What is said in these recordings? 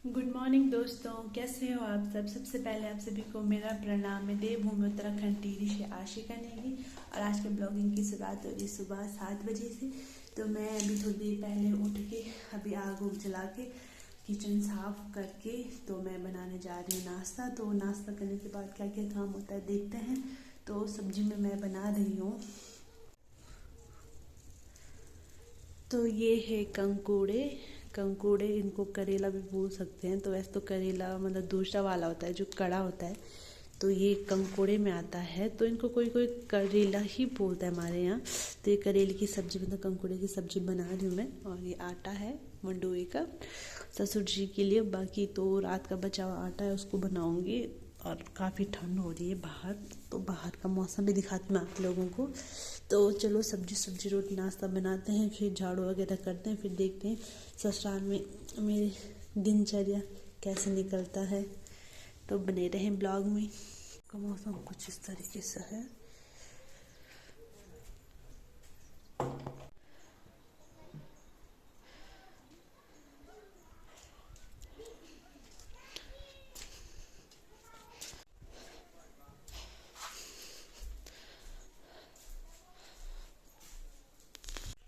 Good morning दोस्तों, कैसे हो आप सब। सबसे पहले आप सभी को मेरा प्रणाम। मैं देवभूमि उत्तराखंड टिहरी से आशिका नेगी और आज के ब्लॉगिंग की शुरुआत हो रही सुबह 7 बजे से। तो मैं अभी थोड़ी देर पहले उठ के अभी आग उग जला के किचन साफ करके तो मैं बनाने जा रही हूँ नाश्ता। तो नाश्ता करने के बाद क्या क्या काम होता है देखते हैं। तो सब्जी में मैं बना रही हूँ, तो ये है कंकोड़े इनको करेला भी बोल सकते हैं। तो वैसे तो करेला मतलब दूसरा वाला होता है जो कड़ा होता है, तो ये कंकोड़े में आता है। तो इनको कोई कोई करेला ही बोलता है हमारे यहाँ। तो ये करेले की सब्ज़ी मतलब कंकोड़े की सब्ज़ी बना रही हूँ मैं। और ये आटा है मंडुए का ससुर जी के लिए, बाकी तो रात का बचा हुआ आटा है उसको बनाऊँगी। और काफ़ी ठंड हो रही है बाहर, तो बाहर का मौसम भी दिखाती हूँ आप लोगों को। तो चलो सब्जी रोटी नाश्ता बनाते हैं, फिर झाड़ू वगैरह करते हैं, फिर देखते हैं ससुराल में मेरी दिनचर्या कैसे निकलता है। तो बने रहें ब्लॉग में। का मौसम कुछ इस तरीके से है।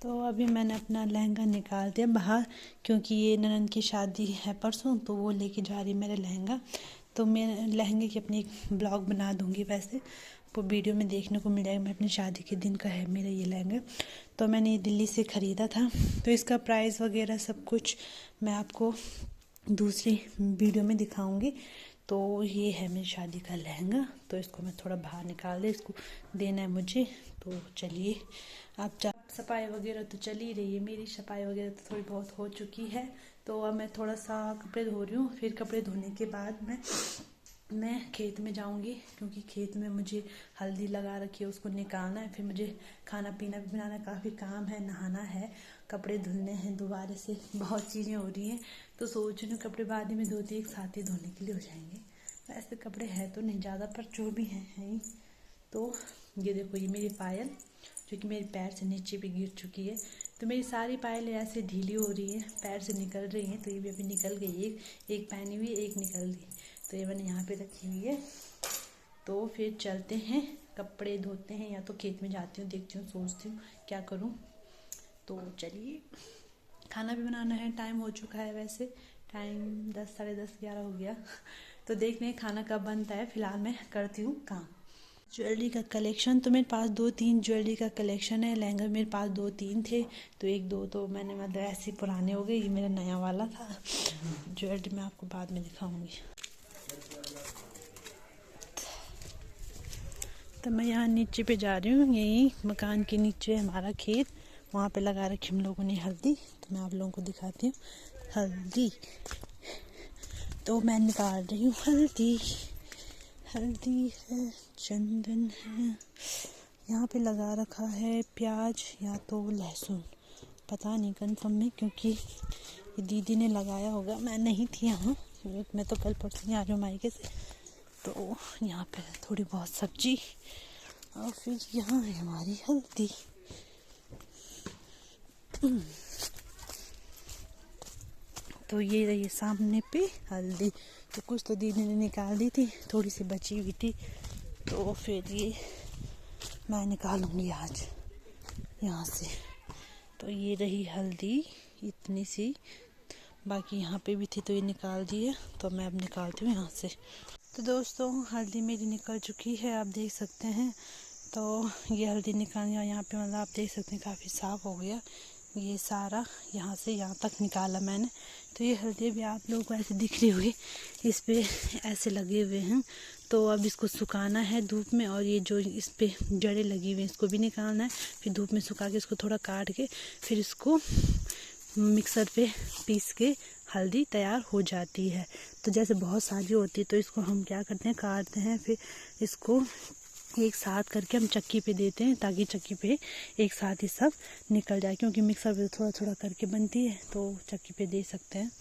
तो अभी मैंने अपना लहंगा निकाल दिया बाहर, क्योंकि ये ननद की शादी है परसों, तो वो लेके जा रही है मेरा लहंगा। तो मैं लहंगे की अपनी एक ब्लॉग बना दूंगी, वैसे वो वीडियो में देखने को मिल जाएगा। मैं अपनी शादी के दिन का है मेरा ये लहंगा। तो मैंने ये दिल्ली से ख़रीदा था, तो इसका प्राइस वगैरह सब कुछ मैं आपको दूसरी वीडियो में दिखाऊंगी। तो ये है मेरी शादी का लहंगा। तो इसको मैं थोड़ा बाहर निकाल दे, इसको देना है मुझे। तो चलिए आप सफाई वगैरह तो चल ही रही है, मेरी सफाई वगैरह तो थोड़ी बहुत हो चुकी है। तो अब मैं थोड़ा सा कपड़े धो रही हूँ। फिर कपड़े धोने के बाद मैं खेत में जाऊंगी, क्योंकि खेत में मुझे हल्दी लगा रखी है उसको निकालना है। फिर मुझे खाना पीना भी बनाना, काफ़ी काम है, नहाना है, कपड़े धुलने हैं दोबारा से, बहुत चीज़ें हो रही हैं। तो सोच रही हूँ कपड़े बाद में धोती एक साथ ही धोने के लिए हो जाएंगे। वैसे कपड़े हैं तो नहीं ज़्यादा, पर जो भी हैं ही। तो ये देखो, ये मेरी पायल जो कि मेरे पैर से नीचे भी गिर चुकी है। तो मेरी सारी पायलें ऐसे ढीली हो रही है, पैर से निकल रही हैं। तो ये भी अभी निकल गई, एक पहनी हुई एक निकल गई। तो ये मैंने यहाँ पे रखी हुई है। तो फिर चलते हैं, कपड़े धोते हैं, या तो खेत में जाती हूँ, देखती हूँ, सोचती हूँ क्या करूँ। तो चलिए, खाना भी बनाना है, टाइम हो चुका है, वैसे टाइम 10 साढ़े 10 11 हो गया। तो देखते हैं खाना कब बनता है। फिलहाल मैं करती हूँ काम। ज्वेलरी का कलेक्शन तो मेरे पास 2-3 ज्वेलरी का कलेक्शन है। लहंगा मेरे पास 2-3 थे, तो 1-2 तो मैंने मतलब ऐसे पुराने हो गए। ये मेरा नया वाला था। ज्वेलरी मैं आपको बाद में दिखाऊंगी। तो मैं यहाँ नीचे पे जा रही हूँ, यही मकान के नीचे हमारा खेत, वहाँ पे लगा रखी हम लोगों ने हल्दी। तो मैं आप लोगों को दिखाती हूँ हल्दी। तो मैं निकाल रही हूँ हल्दी है, चंदन है, यहाँ पे लगा रखा है प्याज या तो लहसुन, पता नहीं कंफर्म में, क्योंकि ये दीदी ने लगाया होगा, मैं नहीं थी यहाँ। मैं तो कल परसों ही आ रही हूँ मायके से। तो यहाँ पे थोड़ी बहुत सब्जी, और फिर यहाँ है हमारी हल्दी। तो ये रही सामने पे हल्दी। तो कुछ तो दीदी ने निकाल दी थी, थोड़ी सी बची हुई थी, तो फिर ये मैं निकालूंगी आज यहाँ से। तो ये रही हल्दी इतनी सी, बाकी यहाँ पे भी थी तो ये निकाल दी है। तो मैं अब निकालती हूँ यहाँ से। तो दोस्तों हल्दी मेरी निकल चुकी है, आप देख सकते हैं। तो ये हल्दी निकालनी, और यहाँ पे मतलब आप देख सकते हैं काफ़ी साफ़ हो गया ये सारा, यहाँ से यहाँ तक निकाला मैंने। तो ये हल्दी भी आप लोगों को ऐसे दिख रही होगी, इस पे ऐसे लगे हुए हैं। तो अब इसको सुखाना है धूप में, और ये जो इस पे जड़ें लगी हुई हैं इसको भी निकालना है। फिर धूप में सुखा के इसको थोड़ा काट के फिर इसको मिक्सर पे पीस के हल्दी तैयार हो जाती है। तो जैसे बहुत सारी होती है, तो इसको हम क्या करते हैं, काटते हैं, फिर इसको एक साथ करके हम चक्की पे देते हैं, ताकि चक्की पे एक साथ ही सब निकल जाए, क्योंकि मिक्सर पे थोड़ा थोड़ा करके बनती है, तो चक्की पे दे सकते हैं।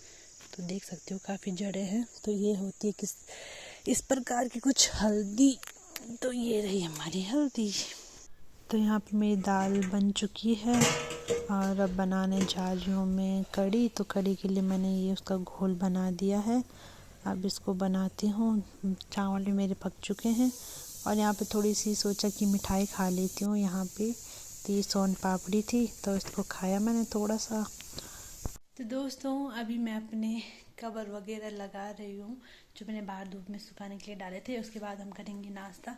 तो देख सकते हो काफ़ी जड़ें हैं। तो ये होती है इस प्रकार की कुछ हल्दी। तो ये रही हमारी हल्दी। तो यहाँ पे मेरी दाल बन चुकी है और अब बनाने जा रही हूँ मैं कढ़ी। तो कढ़ी के लिए मैंने ये उसका घोल बना दिया है। अब इसको बनाती हूँ। चावल भी मेरे पक चुके हैं और यहाँ पे थोड़ी सी सोचा कि मिठाई खा लेती हूँ। यहाँ पे तो सोन पापड़ी थी तो इसको खाया मैंने थोड़ा सा। तो दोस्तों अभी मैं अपने कवर वगैरह लगा रही हूँ जो मैंने बाहर धूप में सुखाने के लिए डाले थे। उसके बाद हम करेंगे नाश्ता।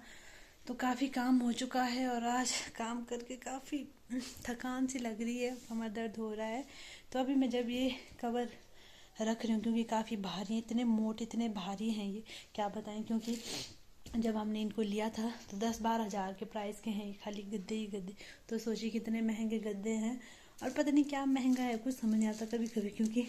तो काफ़ी काम हो चुका है और आज काम करके काफ़ी थकान सी लग रही है, कमर दर्द हो रहा है। तो अभी मैं जब ये कवर रख रही हूँ क्योंकि काफ़ी भारी हैं, इतने मोटे इतने भारी हैं ये क्या बताएं। क्योंकि जब हमने इनको लिया था तो 10-12 हज़ार के प्राइस के हैं ये, खाली गद्दे ही गद्दे। तो सोचिए कितने महंगे गद्दे हैं और पता नहीं क्या महंगा है, कुछ समझ नहीं आता कभी कभी, क्योंकि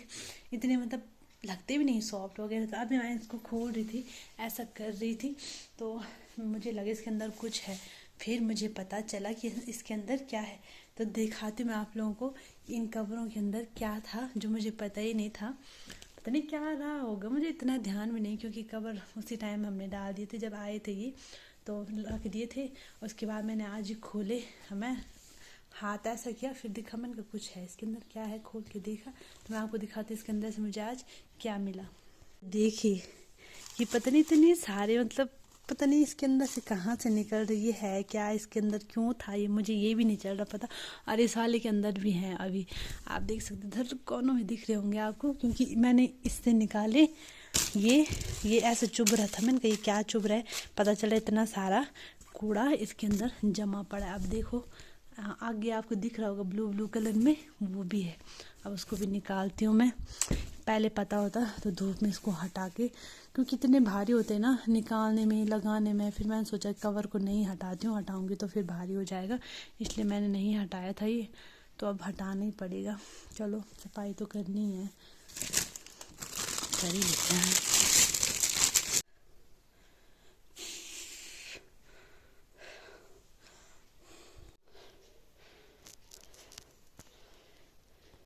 इतने मतलब लगते भी नहीं सॉफ्ट वगैरह। तो अभी मैं इसको खोल रही थी, ऐसा कर रही थी तो मुझे लगे इसके अंदर कुछ है। फिर मुझे पता चला कि इसके अंदर क्या है। तो दिखाती मैं आप लोगों को इन कवरों के अंदर क्या था जो मुझे पता ही नहीं था। पता नहीं क्या रहा होगा, मुझे इतना ध्यान भी नहीं क्योंकि कवर उसी टाइम हमने डाल दिए थे जब आए थे ये, तो रख दिए थे। उसके बाद मैंने आज ही खोले, मैं हाथ ऐसा किया फिर देखा मैंने कहा कुछ है इसके अंदर, क्या है, खोल के देखा। तो मैं आपको दिखाती इसके अंदर से मुझे आज क्या मिला। देखिए ये पता नहीं इतने सारे, मतलब पता नहीं इसके अंदर से कहाँ से निकल रही है, क्या इसके अंदर क्यों था ये मुझे ये भी नहीं चल रहा पता। और इस वाले के अंदर भी हैं अभी, आप देख सकते इधर कोनों में दिख रहे होंगे आपको, क्योंकि मैंने इससे निकाले ये ऐसे चुभ रहा था। मैंने कहा ये क्या चुभ रहा है, पता चला इतना सारा कूड़ा इसके अंदर जमा पड़ा है। अब देखो आगे आपको दिख रहा होगा ब्लू ब्लू कलर में वो भी है। अब उसको भी निकालती हूँ मैं। पहले पता होता तो धूप में इसको हटा के, क्योंकि इतने भारी होते हैं ना निकालने में लगाने में। फिर मैंने सोचा कवर को नहीं हटाती हूँ, हटाऊंगी तो फिर भारी हो जाएगा, इसलिए मैंने नहीं हटाया था ये। तो अब हटाना ही पड़ेगा, चलो सफाई तो करनी है, कर ही लेते हैं।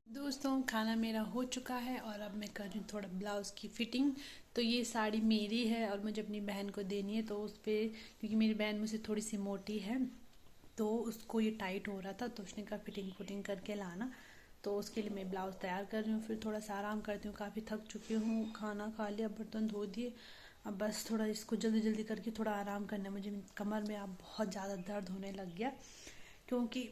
दोस्तों खाना मेरा हो चुका है और अब मैं कर रही हूँ थोड़ा ब्लाउज़ की फ़िटिंग। तो ये साड़ी मेरी है और मुझे अपनी बहन को देनी है। तो उस पर क्योंकि मेरी बहन मुझसे थोड़ी सी मोटी है तो उसको ये टाइट हो रहा था, तो उसने कहा फिटिंग करके लाना। तो उसके लिए मैं ब्लाउज़ तैयार कर रही हूँ, फिर थोड़ा सा आराम करती हूँ। काफ़ी थक चुकी हूँ, खाना खा लिया, बर्तन धो दिए, अब बस थोड़ा इसको जल्दी जल्दी करके थोड़ा आराम करना है। मुझे कमर में अब बहुत ज़्यादा दर्द होने लग गया क्योंकि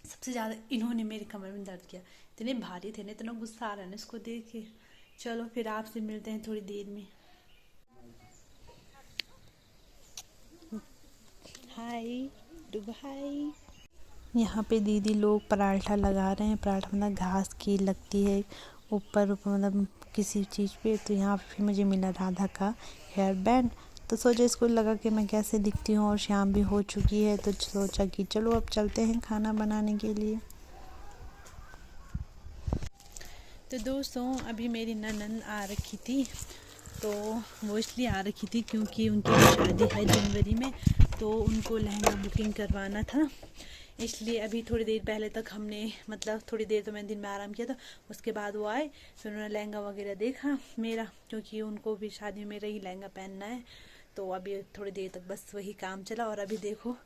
सबसे ज़्यादा इन्होंने मेरी कमर में दर्द किया। इतने भारी थे ना, इतना गुस्सा आ रहा है ना इसको देख के। चलो फिर आपसे मिलते हैं थोड़ी देर में। हाय डुगु हाय। यहाँ पे दीदी लोग पराठा लगा रहे हैं। पराठा मतलब घास की लगती है ऊपर मतलब किसी चीज़ पे। तो यहाँ पे फिर मुझे मिला राधा का हेयर बैंड, तो सोचा इसको लगा कि मैं कैसे दिखती हूँ। और शाम भी हो चुकी है तो सोचा कि चलो अब चलते हैं खाना बनाने के लिए। तो दोस्तों अभी मेरी ननंद आ रखी थी, तो वो इसलिए आ रखी थी क्योंकि उनकी शादी है जनवरी में, तो उनको लहंगा बुकिंग करवाना था। इसलिए अभी थोड़ी देर पहले तक हमने मतलब थोड़ी देर तो मैंने दिन में आराम किया था। उसके बाद वो आए, फिर उन्होंने लहंगा वगैरह देखा मेरा, क्योंकि उनको भी शादी में मेरा ही लहंगा पहनना है। तो अभी थोड़ी देर तक बस वही काम चला। और अभी देखो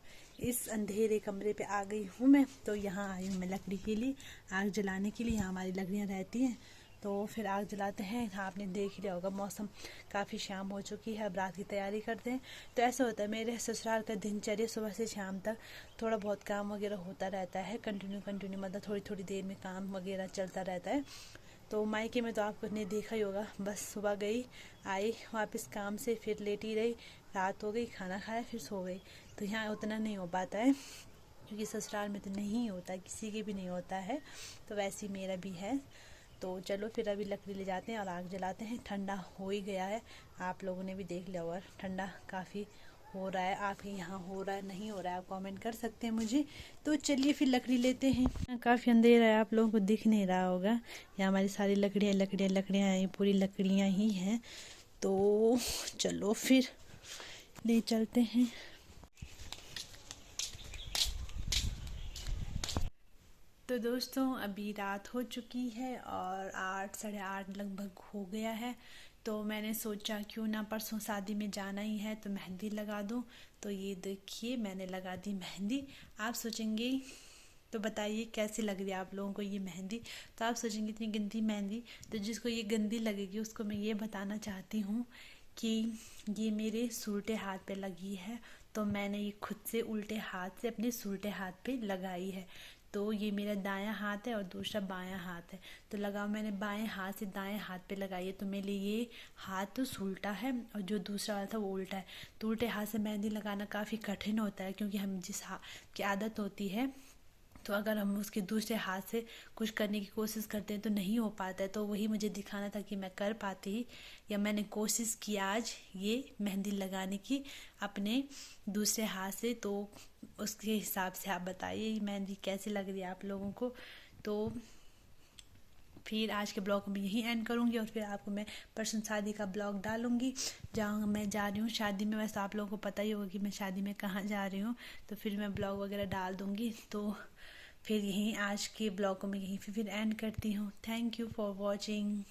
इस अंधेरे कमरे पे आ गई हूँ मैं। तो यहाँ आई हूँ मैं लकड़ी के लिए, आग जलाने के लिए। यहाँ हमारी लकड़ियाँ रहती हैं तो फिर आग जलाते हैं। आपने देख लिया होगा मौसम काफ़ी शाम हो चुकी है, अब रात की तैयारी करते हैं। तो ऐसा होता है मेरे ससुराल का दिनचर्या सुबह से शाम तक थोड़ा बहुत काम वगैरह होता रहता है, कंटिन्यू मतलब थोड़ी थोड़ी देर में काम वगैरह चलता रहता है। तो मायके में तो आपको ने देखा ही होगा, बस सुबह गई आई वापस काम से, फिर लेटी रही, रात हो गई, खाना खाया, फिर सो गई। तो यहाँ उतना नहीं हो पाता है क्योंकि ससुराल में तो नहीं होता, किसी के भी नहीं होता है। तो वैसे ही मेरा भी है। तो चलो फिर अभी लकड़ी ले जाते हैं और आग जलाते हैं। ठंडा हो ही गया है, आप लोगों ने भी देख लिया होगा ठंडा काफ़ी हो रहा है। आपके यहाँ हो रहा है नहीं हो रहा है, आप कमेंट कर सकते हैं मुझे। तो चलिए फिर लकड़ी लेते हैं। काफ़ी अंधेरा है, आप लोगों को दिख नहीं रहा होगा। यहाँ हमारी सारी लकड़ियाँ हैं, पूरी लकड़ियाँ ही हैं। तो चलो फिर ले चलते हैं। तो दोस्तों अभी रात हो चुकी है और 8 साढ़े 8 लगभग हो गया है। तो मैंने सोचा क्यों ना परसों शादी में जाना ही है तो मेहंदी लगा दूँ। तो ये देखिए मैंने लगा दी मेहंदी। आप सोचेंगे, तो बताइए कैसी लग रही है आप लोगों को ये मेहंदी। तो आप सोचेंगे इतनी गंदी मेहंदी, तो जिसको ये गंदी लगेगी उसको मैं ये बताना चाहती हूँ कि ये मेरे सुलटे हाथ पे लगी है। तो मैंने ये खुद से उल्टे हाथ से अपने सुलटे हाथ पे लगाई है। तो ये मेरा दायां हाथ है और दूसरा बायां हाथ है। तो लगाओ मैंने बाएं हाथ से दाएं हाथ पे लगाई है, तो मेरे लिए ये हाथ तो उल्टा है और जो दूसरा वाला था वो उल्टा है। तो उल्टे हाथ से मेहंदी लगाना काफ़ी कठिन होता है, क्योंकि हम जिस हाथ की आदत होती है, तो अगर हम उसके दूसरे हाथ से कुछ करने की कोशिश करते हैं तो नहीं हो पाता है। तो वही मुझे दिखाना था कि मैं कर पाती, या मैंने कोशिश की आज ये मेहंदी लगाने की अपने दूसरे हाथ से। तो उसके हिसाब से आप बताइए ये मेहंदी कैसी लग रही है आप लोगों को। तो फिर आज के ब्लॉग को मैं यहीं एंड करूँगी, और फिर आपको मैं परसों शादी का ब्लॉग डालूँगी जहाँ मैं जा रही हूँ शादी में। वैसे आप लोगों को पता ही होगा कि मैं शादी में कहाँ जा रही हूँ, तो फिर मैं ब्लॉग वगैरह डाल दूँगी। तो फिर यहीं आज के ब्लॉग को मैं यहीं फिर एंड करती हूँ। Thank you for watching.